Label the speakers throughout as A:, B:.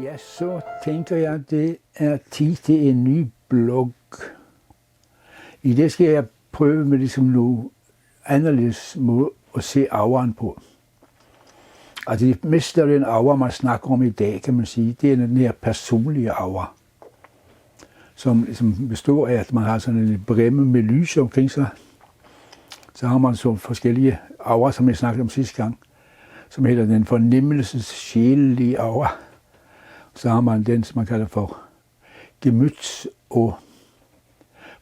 A: Ja, så tænker jeg, at det er tid til en ny blog. I det skal jeg prøve med ligesom nu anderledes måde at se auraen på. Altså det meste af den aura, man snakker om i dag, kan man sige, det er den her personlige aura. Som ligesom består af, at man har sådan en bremme med lys omkring sig. Så har man så forskellige aura, som jeg snakkede om sidste gang, som hedder den fornemmelses sjælelige aura. Så har man den, som man kalder for gemyts- og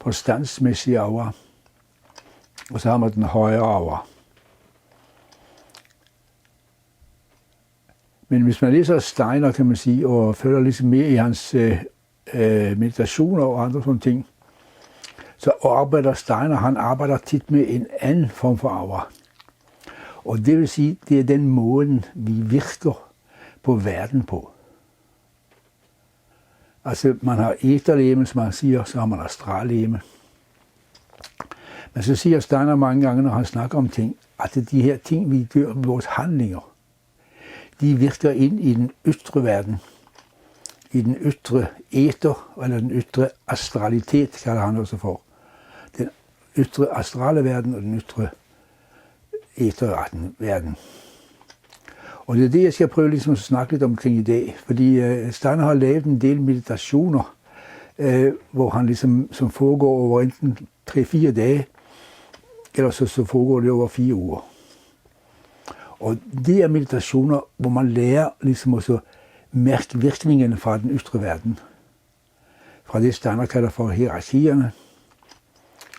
A: forstandsmæssige aura. Og så har man den højere aura. Men hvis man læser Steiner, kan man sige, og følger lidt mere i hans meditationer og andre sådan ting, så arbejder Steiner, han arbejder tit med en anden form for aura. Og det vil sige, det er den måde, vi virker på verden på. Altså, man har æterlegeme, som man siger, så har man astrallegeme. Men så siger Steiner mange gange, når han snakker om ting, at de her ting, vi gør med vores handlinger, de virker ind i den ytre verden, i den ytre æter, eller den ytre astralitet, kalder han også for. Den ytre astrale verden og den ytre æterverden. Og det er det, jeg skal prøve ligesom at snakke lidt omkring i dag, fordi Steiner har lavet en del meditationer, hvor han ligesom som foregår over enten 3-4 dage, eller så foregår det over 4 uger. Og det er meditationer, hvor man lærer ligesom også mærke virkningen fra den ytre verden. Fra det Steiner kalder for hierarkierne.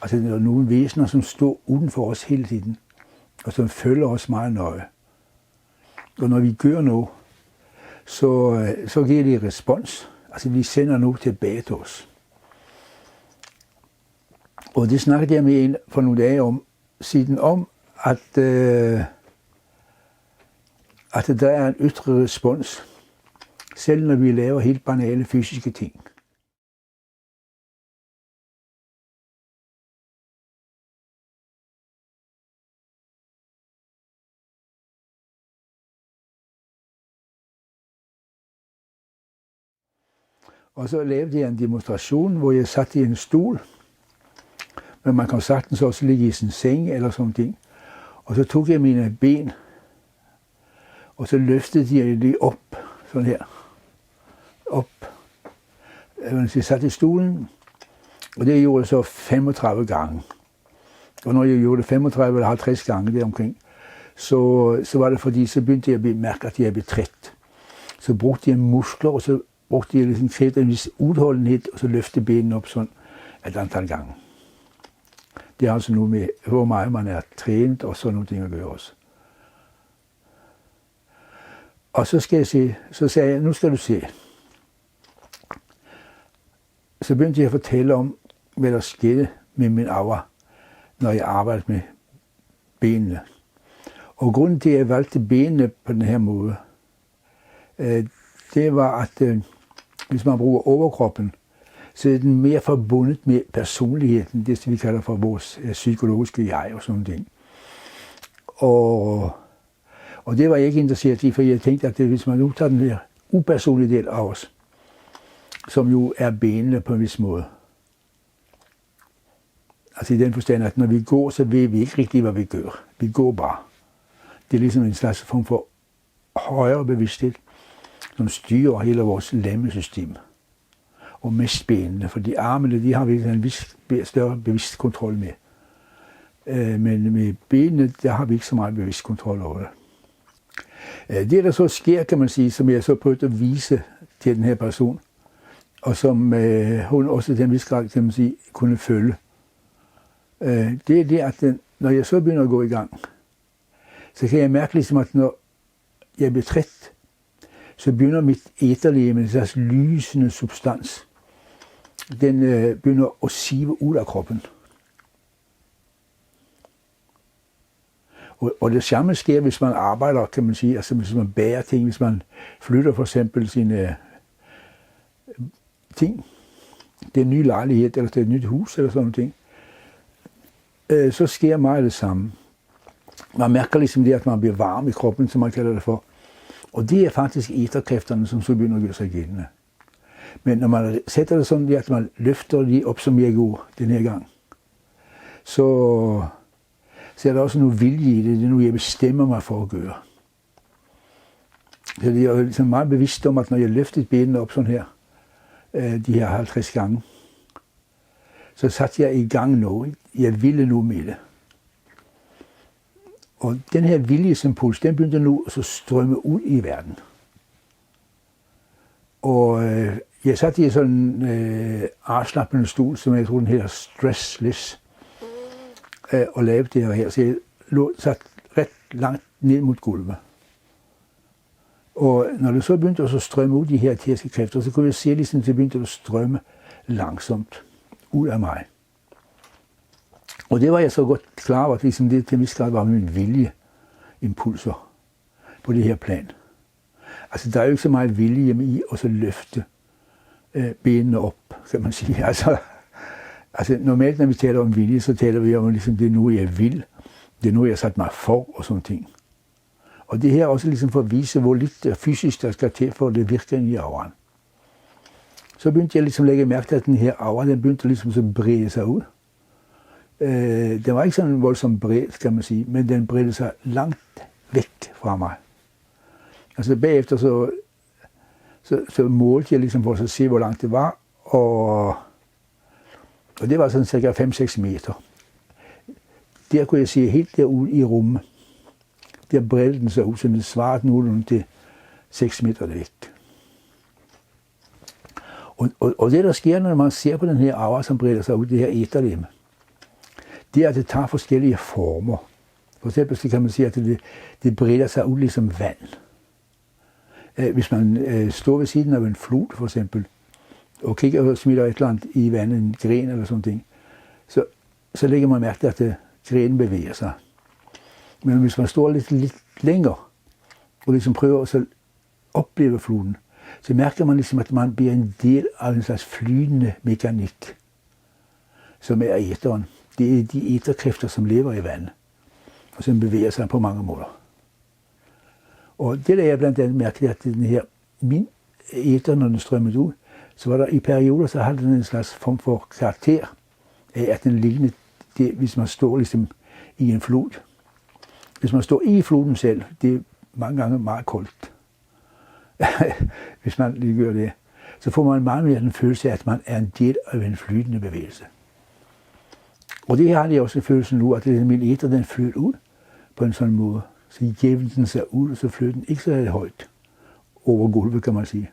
A: Altså der er nogle væsener, som står uden for os hele tiden, og som følger os meget nøje. Og når vi gør noget, så giver det respons. Altså vi sender noget tilbage til os. Og det snakkede jeg med en for nogle dage om, siden om, at der er en ytre respons, selv når vi laver helt banale fysiske ting. Og så lavede jeg en demonstration, hvor jeg satte i en stol, men man kan sagtens også ligge i sin seng eller sådan ting. Og så tog jeg mine ben, og så løftede jeg lige op, sådan her, op. Jeg satte i stolen, og det gjorde jeg så 35 gange. Og når jeg gjorde det 35 eller 50 gange deromkring, så var det fordi, så begyndte jeg at mærke, at jeg blev træt. Så brugte jeg muskler, og så brugte jeg ligesom en vis udholdenhed, og så løftede benene op sådan et antal gange. Det er altså nu med, hvor meget man er trænet, og sådan nogle ting at gøre også. Og så skal jeg se, så sagde jeg, nu skal du se. Så begyndte jeg at fortælle om, hvad der skete med min aura, når jeg arbejdede med benene. Og grunden til, at jeg valgte benene på den her måde, det var, at hvis man bruger overkroppen, så er den mere forbundet med personligheden, det vi kalder for vores psykologiske jeg og sådan ting. Og det var jeg ikke interesseret i, for jeg tænkte, at hvis man nu tager den her upersonlige del af os, som jo er benene på en vis måde. Altså i den forstand, at når vi går, så ved vi ikke rigtigt, hvad vi gør. Vi går bare. Det er ligesom en slags form for højere bevidsthed, som styrer hele vores lemmesystem. Og mest benene, for de armene, de har vi en vis større bevidst kontrol med. Men med benene, der har vi ikke så meget bevidst kontrol over det. Det, der så sker, kan man sige, som jeg så prøvede at vise til den her person, og som hun også til en vis grad, kan man sige, kunne følge, det er det, at når jeg så begynder at gå i gang, så kan jeg mærke ligesom, at når jeg bliver træt, så begynder mit æterlegeme, en slags lysende substans, den begynder at sive ud af kroppen. Og det samme sker, hvis man arbejder, kan man sige, altså hvis man bærer ting, hvis man flytter for eksempel sine ting, det er en ny lejlighed, eller det er et nyt hus, eller sådan noget ting, så sker meget det samme. Man mærker ligesom det, at man bliver varm i kroppen, som man kalder det for. Og det er faktisk eterkræfterne, som så begynder at gøre sig gældende. Men når man sætter det sådan, at man løfter lige op, som jeg gjorde den her gang, så er der også noget vilje i det. Det er noget, jeg bestemmer mig for at gøre. Så det er jo ligesom meget bevidst om, at når jeg løftede benene op sådan her, de her 50 gange, så satte jeg i gang noget. Jeg ville nu med det. Og den her viljesimpuls, den begyndte nu at strømme ud i verden. Og jeg satte i sådan en afslappende stol, som jeg tror, den hedder Stressless, og lavede det her. Så jeg sat ret langt ned mod gulvet. Og når det så begyndte at strømme ud de her tærskekræfter, så kunne jeg se, ligesom det begyndte at strømme langsomt ud af mig. Og det var jeg så godt klar over, at ligesom det til vis grad var min viljeimpulser på det her plan. Altså der er jo ikke så meget vilje i at så løfte benene op, kan man sige. Altså normalt, når vi taler om vilje, så taler vi om, ligesom det er nu, jeg vil. Det er nu, jeg har sat mig for og sådan ting. Og det her er også ligesom for at vise, hvor lidt fysisk der skal til, for at det virker ind i auraen. Så begyndte jeg ligesom at lægge mærke til, at den her aura, den begyndte ligesom så at brede sig ud. Den var ikke sådan voldsomt bred, kan man sige, men den bredte sig langt væk fra mig. Altså bagefter så målte jeg ligesom for at se, hvor langt det var, og det var sådan cirka 5-6 meter. Der kunne jeg se helt derude i rummet. Der bredte den sig ud, så det svarede nogenlunde til 6 meter væk. Og det, der sker, når man ser på den her aura, som breder sig ud, det her eterlemme, det er, at det tager forskellige former. For eksempel så kan man sige, at det breder sig ud ligesom vand. Hvis man står ved siden af en flod, for eksempel, og kigger og smitter et eller andet i vandet, en gren eller sådan ting, så lægger man mærke til, at grenen bevæger sig. Men hvis man står lidt længere, og ligesom prøver at så opleve floden, så mærker man ligesom, at man bliver en del af en slags flydende mekanik, som er eteren. Det er de eterkræfter, som lever i vandet, og som bevæger sig på mange måder. Og det der jeg blandt andet mærkede, at den her, min eter, når den strømmede ud, så var der i perioder, så havde den en slags form for karakter af, at den lignede det, hvis man står ligesom i en flod. Hvis man står i floden selv, det er mange gange meget koldt. Hvis man lige gør det, så får man meget mere den følelse af, at man er en del af en flydende bevægelse. Og det har jeg også følelsen nu, at min eter, den flød ud på en sådan måde. Så jævnede den sig ud, og så flød den ikke så højt over gulvet, kan man sige.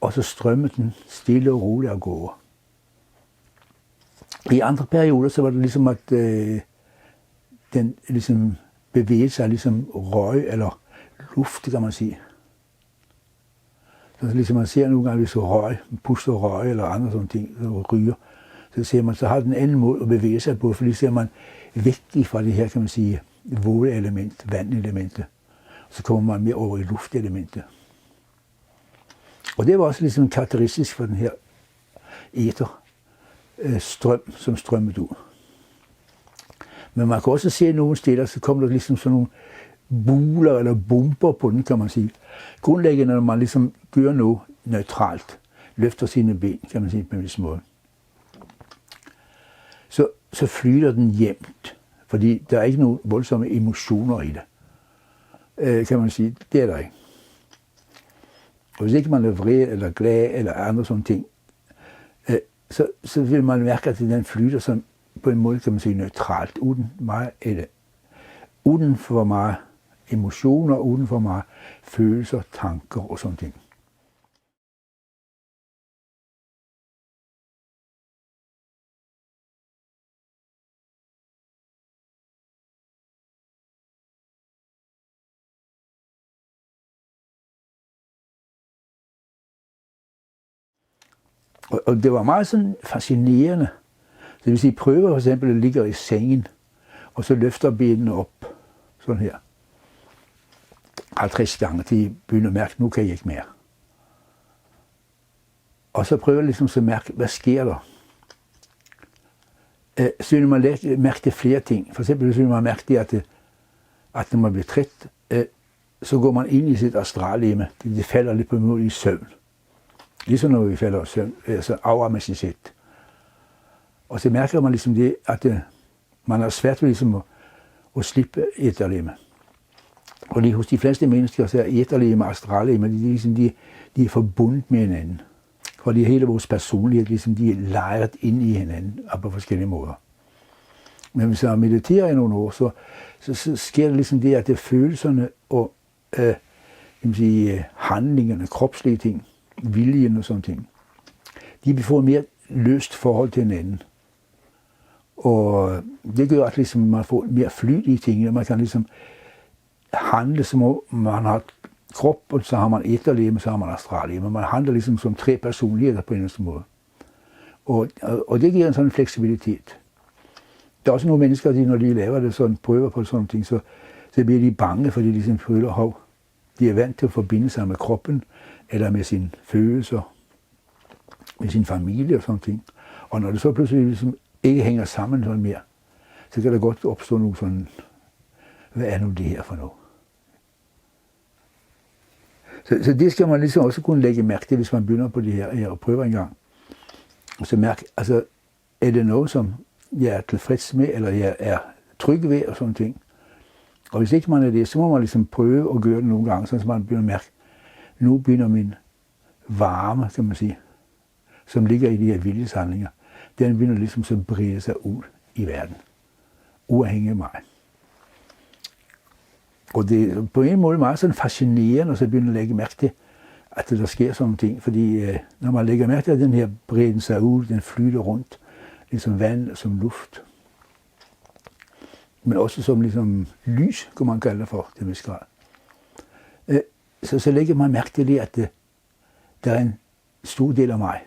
A: Og så strømmede den stille og roligt af gårde. I andre perioder, så var det ligesom, at den ligesom bevægede sig ligesom røg eller luft, kan man sige. Så ligesom man ser nogle gange, hvis du puster røg eller andre sådan ting, så ryger, så ser man, så har den anden måde at bevæge sig på, fordi ser man væk fra det her, kan man sige, vågeelement, vandelementet. Så kommer man mere over i luftelementet. Og det var også ligesom karakteristisk for den her strøm, som strømmede ud. Men man kan også se nogle steder, så kommer der ligesom sådan nogle buler eller bomber på den, kan man sige. Grundlæggende, når man ligesom gør noget neutralt, løfter sine ben, kan man sige på en vis måde, så flyder den jævnt, fordi der er ikke nogen voldsomme emotioner i det, kan man sige. Det er der ikke. Og hvis ikke man er vred eller glad eller andre sådan ting, så vil man mærke, at den flyder sådan på en måde, kan man sige, neutralt, uden for meget emotioner, uden for meget følelser, tanker og sådan ting. Og det var meget sådan fascinerende. Det vil sige, prøver for eksempel at ligge i sengen, og så løfter benene op, sådan her. 50 gange, de begynder at mærke, nu kan jeg ikke mere. Og så prøver jeg ligesom at mærke, hvad sker der? Så vil man mærke flere ting. For eksempel så vil man mærke det, at når man bliver træt, så går man ind i sit astrallemme. Det falder lidt på en måde i søvn. Ligesom når vi falder i søvn, altså auremæssigt set. Og så mærker man ligesom det, at man har svært ved ligesom at slippe æterlemme. Og det hos de fleste mennesker, så er æterlemme og astrallemme, de er forbundet med hinanden. Fordi hele vores personlighed, ligesom de er lejret ind i hinanden og på forskellige måder. Men hvis man mediterer i nogle år, så sker det ligesom det, at det følelserne og handlingerne, kropslige ting, viljen og sådan ting, de vil få et mere løst forhold til hinanden. Og det gør, at ligesom man får mere flyt i tingene. Man kan ligesom handle, som om man har krop, og så har man æterlemme, så har man astrallemme. Man handler ligesom som tre personligheder på en eller anden måde. Og det giver en sådan fleksibilitet. Der er også nogle mennesker, når de laver det sådan, prøver på sådan ting, så bliver de bange, fordi de ligesom føler, at de er vant til at forbinde sig med kroppen, eller med sine følelser, med sin familie og sådan ting. Og når det så pludselig ligesom ikke hænger sammen sådan mere, så kan der godt opstå nogle sådan, hvad er nu det her for noget? Så det skal man ligesom også kunne lægge mærke til, hvis man begynder på det her og prøver en gang. Og så mærke, altså, er det noget, som jeg er tilfreds med, eller jeg er tryg ved, og sådan ting. Og hvis ikke man er det, så må man ligesom prøve at gøre det nogle gange, så man begynder at mærke, nu begynder min varme, kan man sige, som ligger i de her viljeshandlinger, den begynder ligesom så at brede sig ud i verden, uafhængig af mig. Og det er på en måde meget sådan fascinerende, og så begynder at lægge mærke til, at der sker sådan ting, fordi når man lægger mærke til, at den her breder sig ud, den flyder rundt, ligesom vand, som luft, men også som ligesom lys, kunne man kalde det for, til en vis grad. Så lægger man mærke til det, at der er en stor del af mig,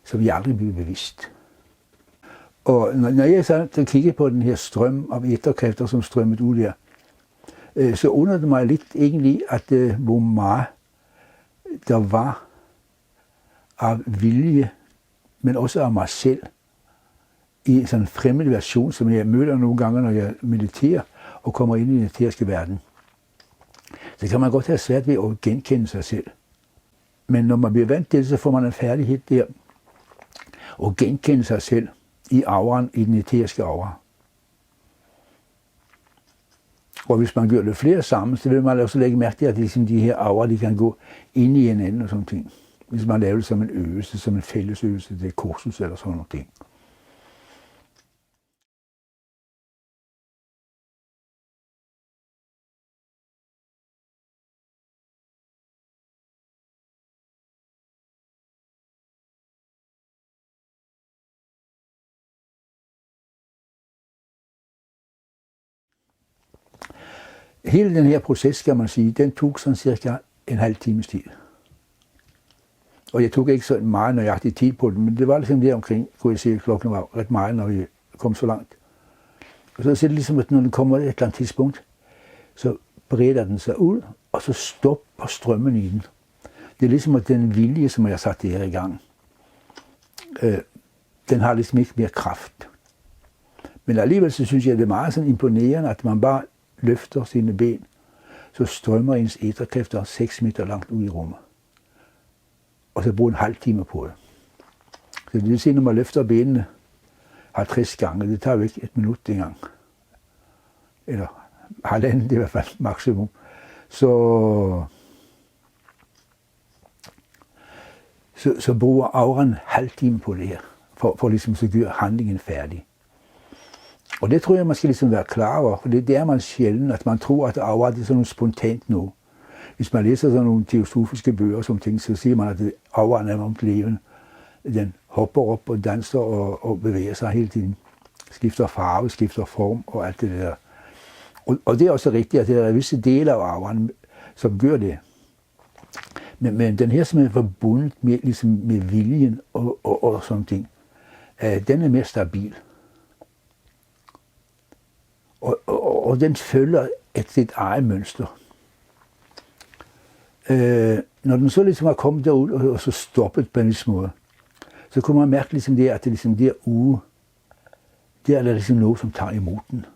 A: som jeg aldrig bliver bevidst. Og når jeg så kigger på den her strøm af æterkræfter, som strømmet ud der, så undrer det mig lidt egentlig, at hvor meget der var af vilje, men også af mig selv, i sådan en fremmed version, som jeg møder nogle gange, når jeg mediterer og kommer ind i den eteriske verden. Så kan man godt have svært ved at genkende sig selv. Men når man bliver vant til det, så får man en færdighed der, at genkende sig selv i auraen, i den eteriske aura. Og hvis man gør det flere sammen, så vil man også lægge mærke til, at de her aura, de kan gå ind i hinanden og sådan ting. Hvis man laver det som en øvelse, som en fællesøvelse, det er kursus eller sådan noget ting. Hele den her proces, skal man sige, den tog sådan cirka en halv times tid. Og jeg tog ikke så meget nøjagtig tid på den, men det var ligesom der omkring, kunne jeg sige, klokken var ret meget, når vi kom så langt. Og så er det ligesom, at når den kommer et eller andet tidspunkt, så breder den sig ud, og så stopper strømmen i den. Det er ligesom, at den vilje, som jeg har sat det her i gang, den har ligesom ikke mere kraft. Men alligevel så synes jeg, at det er meget sådan imponerende, at man bare løfter sine ben, så strømmer ens æterkræfter 6 meter langt ud i rummet. Og så bruger en halv time på det. Så det vil sige, når man løfter benene 50 gange, det tager jo ikke 1 minut engang. Eller halvanden, det er i hvert fald maksimum. Så bruger auraen en halv time på det her, for ligesom så gøre handlingen færdig. Og det tror jeg, man skal ligesom være klar over, for det er man sjældent, at man tror, at aura det er sådan noget spontant nu. Hvis man læser sådan nogle teosofiske bøger som ting, så siger man, at auraen er om levende. Den hopper op og danser og bevæger sig hele tiden. Skifter farve, skifter form og alt det der. Og det er også rigtigt, at der er visse dele af auraen, som gør det. Men den her, som er forbundet med, ligesom med viljen og sådan ting, den er mere stabil. Og den følger sit eget mønster. Når den så ligesom er kommet derud og så stoppet på en vis måde, så kunne man mærke ligesom det, at det ligesom derude, der er der ligesom noget, som tager imod den.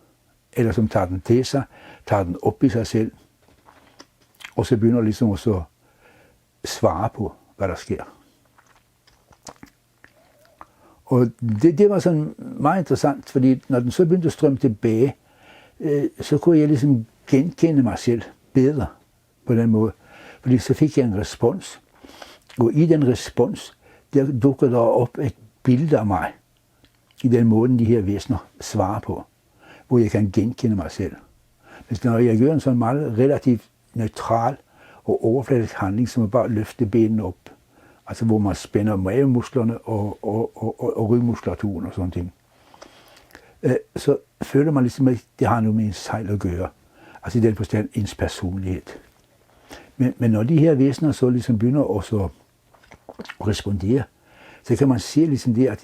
A: Eller som tager den til sig, tager den op i sig selv, og så begynder ligesom at så svare på, hvad der sker. Og det var sådan meget interessant, fordi når den så begyndte at strømme tilbage, så kunne jeg ligesom genkende mig selv bedre på den måde. Fordi så fik jeg en respons, og i den respons, der dukker der op et billede af mig, i den måde, de her væsener svarer på, hvor jeg kan genkende mig selv. Hvis når jeg gør en sådan meget relativt neutral og overfladisk handling, som at bare løfte benene op, altså hvor man spænder mavemusklerne og rygmuskulaturen og sådan ting, så føler man ligesom, at det har noget med ens sejl at gøre. Altså i den forstand ens personlighed. Men når de her væsener så ligesom begynder at så respondere, så kan man se ligesom det, at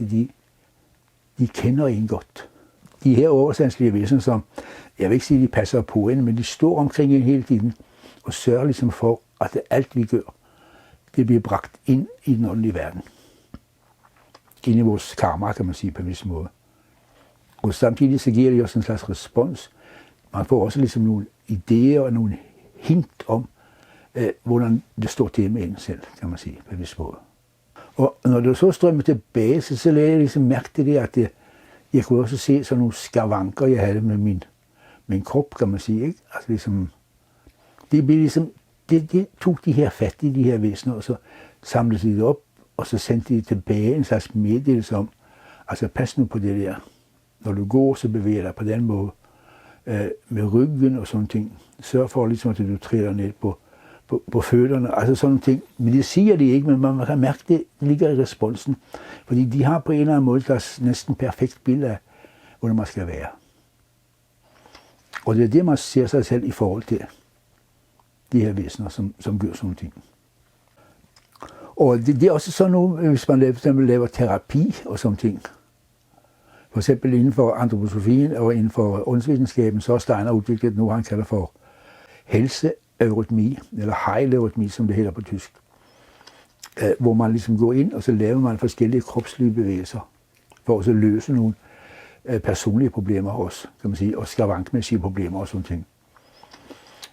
A: de kender en godt. De her oversandslige væsener, som, jeg vil ikke sige, de passer på en, men de står omkring en hele tiden og sørger ligesom for, at alt vi gør, det bliver bragt ind i den åndelige verden. Ind i vores karma, kan man sige på en vis måde. Og samtidig så giver det også en slags respons. Man får også ligesom nogle idéer og nogle hint om, hvordan det står til med en selv, kan man sige på en vis måde. Og når det så strømmer tilbage, så lagde jeg ligesom mærke til det, at jeg kunne også se sådan nogle skavanker, jeg havde med min krop, kan man sige. Ikke? Altså ligesom, det blev ligesom, det tog de her fat i de her væsener, og så samlede de det op, og så sendte de tilbage en slags meddelelse om, altså pas nu på det der. Når du går, så bevæger dig på den måde, med ryggen og sådan ting. Sørg for ligesom, at du træder ned på fødderne, altså sådan ting. Men det siger de ikke, men man kan mærke, det ligger i responsen. Fordi de har på en eller anden måde deres næsten perfekt billede af, hvordan man skal være. Og det er det, man ser sig selv i forhold til de her væsener, som gør sådan ting. Og det er også sådan noget, hvis man laver terapi og sådan ting. For eksempel inden for antroposofien og inden for åndsvidenskaben, så er Steiner udviklet noget, han kalder for helseeurytmi, eller heileurytmi, som det hedder på tysk. Hvor man ligesom går ind, og så laver man forskellige kropslige bevægelser, for at så løse nogle personlige problemer også, kan man sige, og skavankmæssige problemer og sådan ting.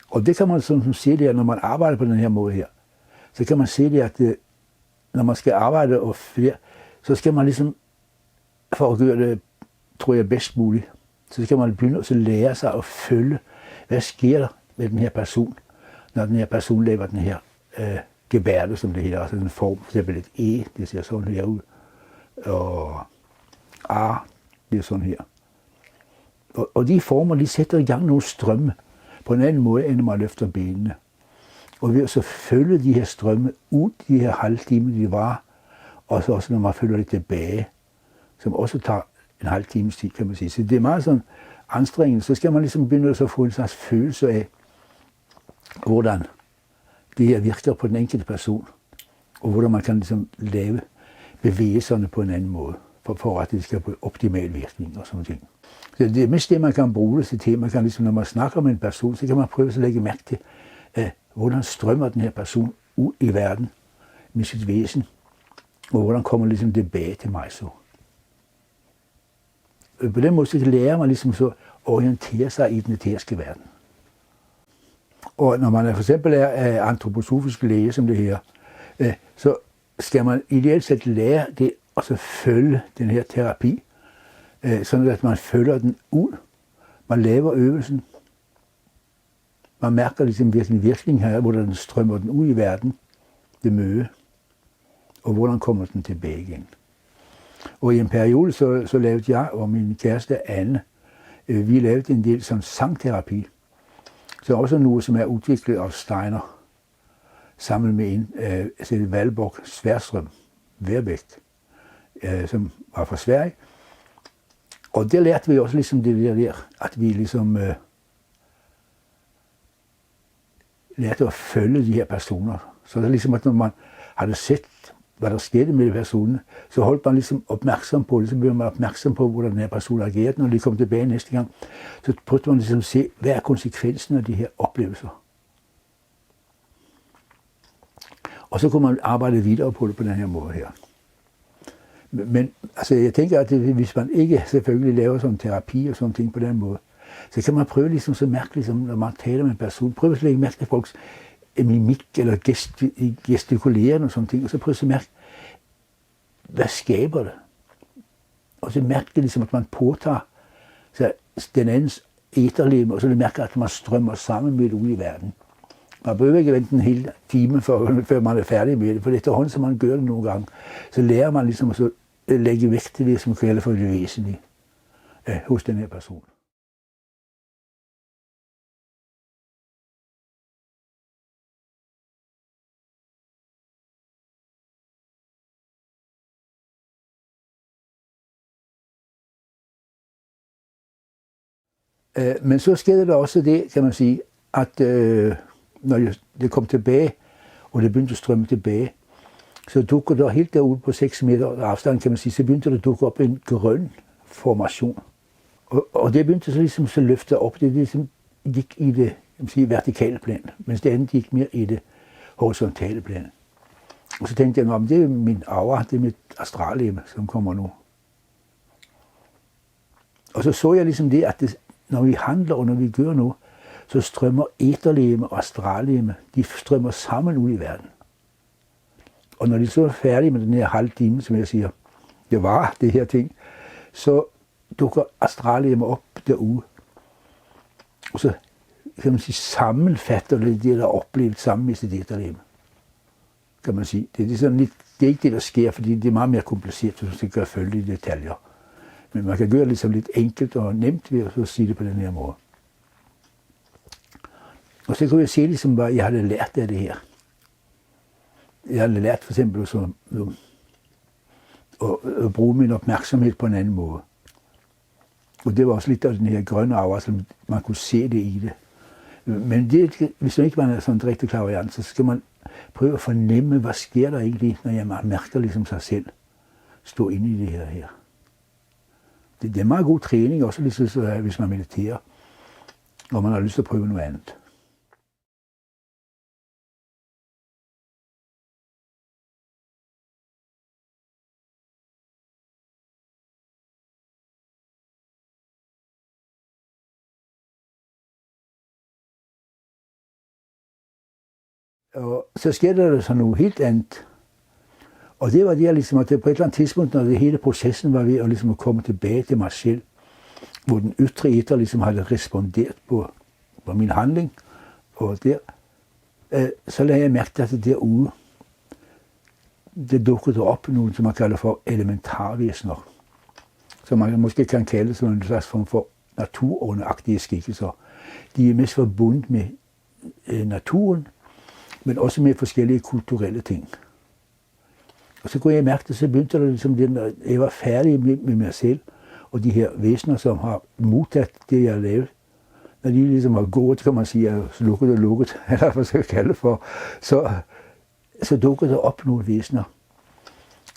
A: Og det kan man sådan se der, når man arbejder på den her måde her, så kan man se det, at når man skal arbejde og flere, så skal man ligesom, for at gøre det, tror jeg, bedst muligt, så skal man begynde at lære sig at følge, hvad sker der med den her person, når den her person laver den her gebærde, som det hedder, altså den form, for eksempel et E, det ser sådan her ud, og A, det er sådan her. Og de former, de sætter i gang nogle strømme, på en anden måde, end når man løfter benene. Og ved at så følge de her strømme ud, de her halve timer, de var, og så også når man følger det tilbage, som også tager en halv times tid, kan man sige. Så det er meget sådan anstrengende. Så skal man ligesom begynde at få en slags følelse af, hvordan det her virker på den enkelte person, og hvordan man kan ligesom lave bevægelserne på en anden måde, for at det skal få optimal virkning og sådan ting. Så det er mest det, man kan bruge det til. Man kan ligesom, når man snakker med en person, så kan man prøve at lægge mærke til, hvordan strømmer den her person ud i verden med sit væsen, og hvordan kommer ligesom tilbage til mig så. På den måde så lærer man ligesom så at orientere sig i den eteriske verden. Og når man for eksempel er antroposofisk læge, som det her, så skal man ideelt set lære det og så følge den her terapi, sådan at man følger den ud. Man laver øvelsen. Man mærker ligesom virkning her, hvordan den strømmer den ud i verden, det møde, og hvordan kommer den tilbage igen. Og i en periode så lavede jeg og min kæreste Anne, vi lavede en del sådan sangterapi, så også noget, som er udviklet af Steiner, sammen med en Valborg Sværstrøm Værbæk, som var fra Sverige. Og der lærte vi også ligesom det der, at vi ligesom lærte at følge de her personer. Så det er ligesom, at når man havde set, hvad der skete med de personer, så holdt man ligesom opmærksom på det, så blev man opmærksom på, hvordan den her person agerede, når de kom tilbage næste gang. Så prøvede man ligesom at se, hvad er konsekvensen af de her oplevelser. Og så kunne man arbejde videre på det på den her måde her. Men altså, jeg tænker, at hvis man ikke selvfølgelig laver sådan terapi og sådan ting på den måde, så kan man prøve ligesom så mærke, ligesom, når man taler med en person, prøve at lægge mærke til folks mimik eller gestikuleren og sådan ting, og så prøver jeg at mærke, hvad skaber det? Og så mærker det ligesom, at man påtager så den andens æterlem, og så mærker at man strømmer sammen med det ude i verden. Man behøver ikke vente en hel time, før man er færdig med det, for efterhånden, som man gør det nogle gange, så lærer man ligesom at lægge vægt til det, som man kalder for det væsentlige hos den her person. Men så skete der også det, kan man sige, at når det kom tilbage, og det begyndte at strømme tilbage, så dukker der helt derude på 6 meter afstand, kan man sige, så begyndte der at dukke op en grøn formation. Og det begyndte så ligesom at løfte op, det ligesom gik i det, kan man sige, vertikale plan, mens det andet gik mere i det horisontale plan. Og så tænkte jeg, det er min aura, det er mit astrallegeme, som kommer nu. Og så jeg ligesom det, at når vi handler og når vi gør noget, så strømmer æterlegeme og astrallegeme, de strømmer sammen ud i verden. Og når de så er færdige med den her halve time, som jeg siger, det var det her ting, så dukker astrallegeme op derude. Og så kan man sige, sammenfatter det, der er oplevet sammen med sit æterlegeme. Kan man sige. Det er sådan lidt, det er ikke det, der sker, fordi det er meget mere kompliceret, så man skal gøre følge i detaljer. Men man kan gøre det ligesom lidt enkelt og nemt ved at sige det på den her måde. Og så kunne jeg se ligesom, hvad jeg havde lært af det her. Jeg havde lært for eksempel at bruge min opmærksomhed på en anden måde. Og det var også lidt af den her grønne aura, så man kunne se det i det. Men det, hvis man ikke er sådan rigtig klaverant, så skal man prøve at fornemme, hvad sker der egentlig, når man mærker ligesom sig selv stå inde i det her. Det er en meget god træning, også hvis man mediterer, og man har lyst til at prøve noget andet. Og så sker der så noget helt andet. Og det var det, ligesom, at det på et eller andet tidspunkt, når det hele processen var ved at, ligesom, at komme tilbage til mig selv, hvor den ytre æter ligesom havde responderet på min handling, og der, så lagde jeg mærke til, at det derude, det dukkede op nogle, som man kalder for elementarvæsener, som man måske kan kalde som en slags form for naturåndeagtige skikkelser. De er mest forbundet med naturen, men også med forskellige kulturelle ting. Og så kunne jeg mærke det, så begyndte det ligesom, når jeg var færdig med mig selv, og de her væsener, som har modtaget det, jeg har lavet, når de ligesom har gået, kan man sige, lukket og lukket, eller hvad skal jeg kalde det for, så dukkede der op nogle væsener.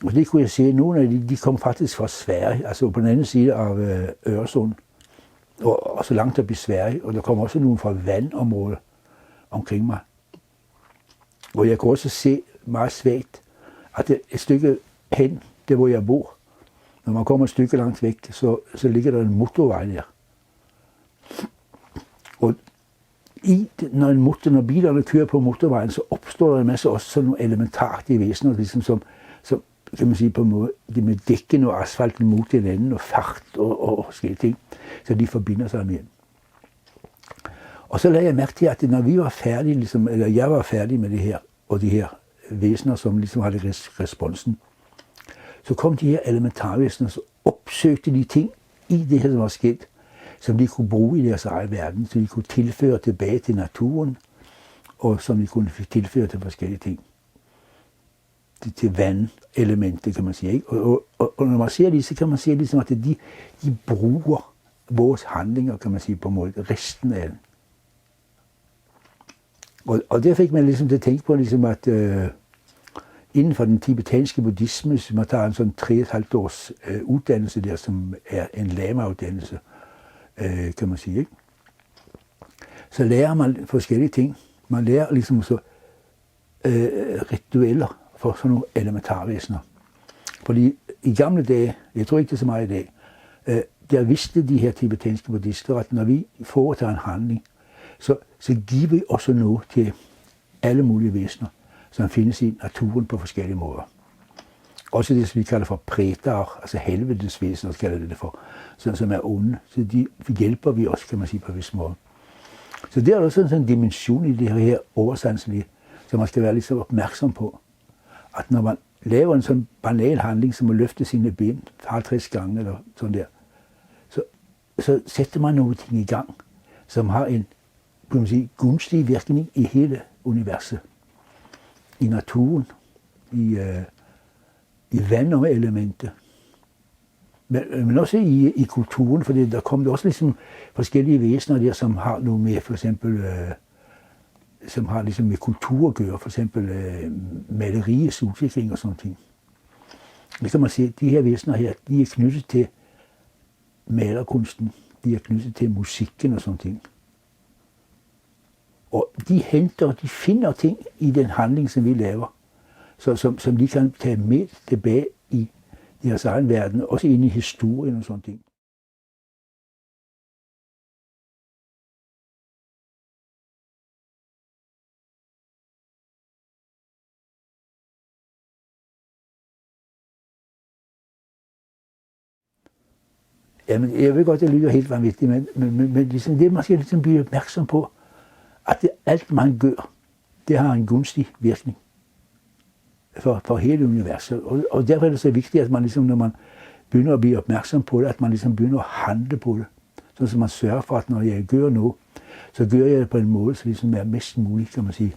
A: Og det kunne jeg se, at nogle af de kom faktisk fra Sverige, altså på den anden side af Øresund, og så langt op i Sverige, og der kom også nogle fra vandområdet omkring mig. Og jeg kunne også se meget svagt, at et stykke hen, der hvor jeg bor, når man kommer et stykke langt væk, så ligger der en motorvej der. Og når bilerne kører på motorvejen, så opstår der en masse også sådan nogle elementartige væsener, ligesom som kan man sige på en måde, det med dækken og asfalten mod hinanden, og fart og forskellige ting, så de forbinder sig med. Og så lagde jeg mærke til, at når vi var færdige, ligesom, eller jeg var færdig med det her, og de her væsener, som ligesom havde responsen, så kom de her elementarvæsener, så opsøgte de ting i det her, som var sket, som de kunne bruge i deres egen verden, så de kunne tilføre tilbage til naturen, og som de kunne tilføre til forskellige ting. Til vandelementer, kan man sige. Ikke? Og når man ser det, så kan man se ligesom, at de bruger vores handlinger, kan man sige, på måde, resten af den. Og der fik man ligesom til at tænke på, ligesom, at inden for den tibetanske buddhisme, hvis man tager en sådan 3,5 års uddannelse der, som er en lama-uddannelse, kan man sige, ikke? Så lærer man forskellige ting. Man lærer ligesom så ritualer for sådan nogle elementarvæsener. Fordi i gamle dage, jeg tror ikke det er så meget i dag, der vidste de her tibetanske buddhister, at når vi foretager en handling, så giver vi også noget til alle mulige væsener, som findes i naturen på forskellige måder. Også det, som vi kalder for præter, altså helvedesvæsener, kalder det for, som er onde. Så de hjælper vi også, kan man sige, på en vis måde. Så det er også sådan en dimension i det her oversanselige, som man skal være lidt så opmærksom på. At når man laver en sådan banal handling, som at løfte sine ben 50 gange eller sådan der, så sætter man nogle ting i gang, som har en, kan man sige, gunstig virkning i hele universet. I naturen, i vand og elementer. Men også i kulturen, for der kommer også ligesom forskellige væsener der, som har noget med, for eksempel, som har ligesom med kultur at gøre, for eksempel maleriets udvikling og sådan ting. Det kan man se, at de her væsener her, de er knyttet til malerkunsten, de er knyttet til musikken og sådan ting. Og de finder ting i den handling, som vi laver, som de kan tage med tilbage i deres egen verden, også ind i historien og sådan ting. Jamen, jeg ved godt, det lyder helt vanvittigt, men ligesom det, man skal ligesom blive opmærksom på, at alt, man gør, det har en gunstig virkning for hele universet. Og derfor er det så vigtigt, at man ligesom, når man begynder at blive opmærksom på det, at man ligesom begynder at handle på det. Så man sørger for, at når jeg gør noget, så gør jeg det på en måde, så ligesom er mest muligt, kan man sige,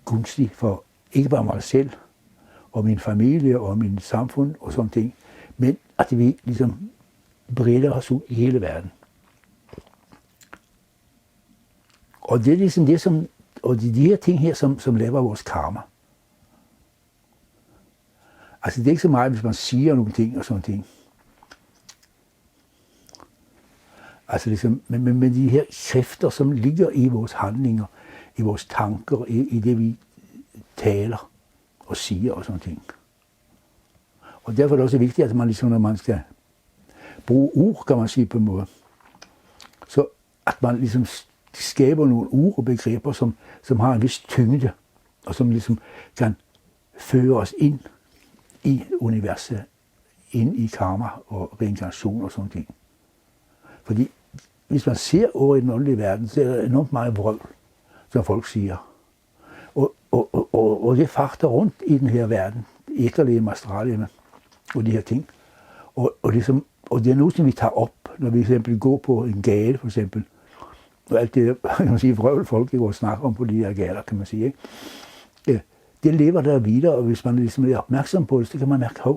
A: gunstig for ikke bare mig selv, og min familie, og min samfund og sådan ting, men at vi ligesom breder os ud i hele verden. Og det er ligesom det, og de her ting her, som laver vores karma. Altså det er ikke så meget, hvis man siger nogle ting og sådan ting. Altså ligesom, men de her kræfter, som ligger i vores handlinger, i vores tanker, i det vi taler og siger og sådan ting. Og derfor er det også vigtigt, at man ligesom, når man skal bruge ord, kan man sige på en måde, så at man ligesom skaber nogle ord og begreber, som har en vis tyngde, og som ligesom kan føre os ind i universet, ind i karma og reinkarnation og sådan ting. Fordi hvis man ser over i den åndelige verden, så er der enormt meget vrøvl, som folk siger. Og det fakter rundt i den her verden, etterlemme, astralemme og de her ting. Og det er noget, som vi tager op, når vi for eksempel går på en gade, for eksempel. Og alt det, kan man sige, vrøvl folk ikke går og snakker om på de her gader, kan man sige. Ikke? Det lever der videre, og hvis man ligesom er opmærksom på det, så kan man mærke, at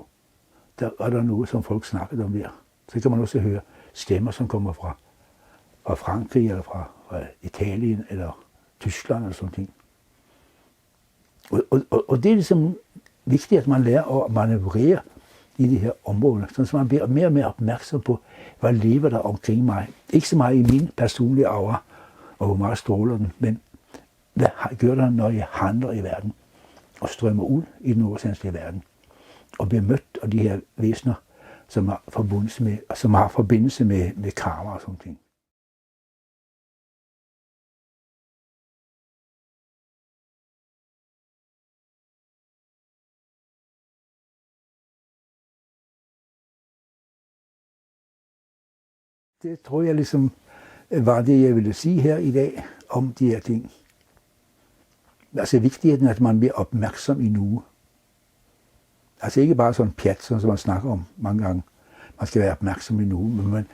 A: der er der noget, som folk snakker om der. Så kan man også høre stemmer, som kommer fra Frankrig, eller fra Italien, eller Tyskland, eller sådan ting. Og det er ligesom vigtigt, at man lærer at manøvrere i de her områder, så man bliver mere og mere opmærksom på, hvad lever der omkring mig. Ikke så meget i min personlige aura, og hvor meget stråler den, men hvad gør der, når jeg handler i verden, og strømmer ud i den oversanselige verden, og bliver mødt af de her væsener, som har forbindelse med karma og sådan ting. Det tror jeg ligesom var det, jeg ville sige her i dag om de her ting. Altså vigtigheden, at man bliver opmærksom i nuet. Altså ikke bare sådan pjat, som man snakker om mange gange. Man skal være opmærksom i nuet, men man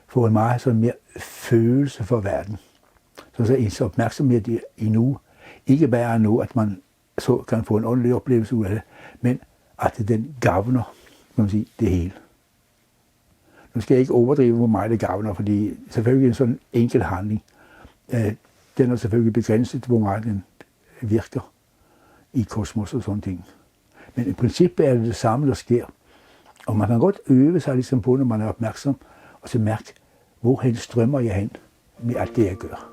A: får en meget sådan mere følelse for verden. Så ens opmærksomhed i nuet ikke bare er noget, at man så kan få en åndelig oplevelse ud af det, men at den gavner, kan man sige, det hele. Nu skal jeg ikke overdrive, hvor meget det gavner, fordi selvfølgelig en sådan enkel handling, den er selvfølgelig begrænset, hvor meget den virker i kosmos og sådan ting. Men i princippet er det samme, der sker. Og man kan godt øve sig ligesom på, når man er opmærksom, og så mærke, hvorhen strømmer jeg hen med alt det, jeg gør.